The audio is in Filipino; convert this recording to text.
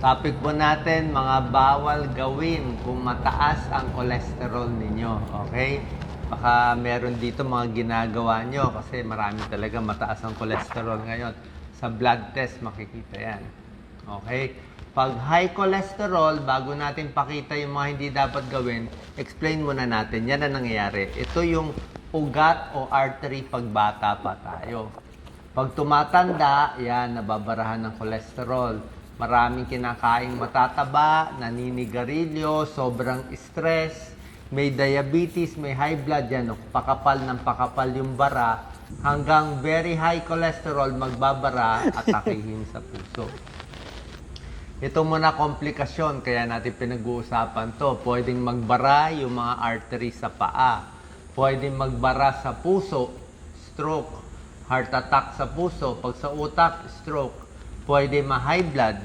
Topic po natin, mga bawal gawin kung mataas ang cholesterol ninyo. Okay? Baka meron dito mga ginagawa nyo kasi marami talaga mataas ang cholesterol ngayon. Sa blood test makikita yan. Okay? Pag high cholesterol, bago natin pakita yung mga hindi dapat gawin, explain muna natin. Yan ang nangyayari. Ito yung ugat o artery pag bata pa tayo. Pag tumatanda, yan, nababarahan ng cholesterol. Maraming kinakaing matataba, naninigarilyo, sobrang stress, may diabetes, may high blood, yan, pakapal ng pakapal yung bara, hanggang very high cholesterol, magbabara, atakihin sa puso. Ito muna komplikasyon, kaya natin pinag-uusapan to. Pwedeng magbara yung mga artery sa paa. Pwedeng magbara sa puso, stroke, heart attack sa puso. Pag sa utak, stroke. Pwede ma-high blood,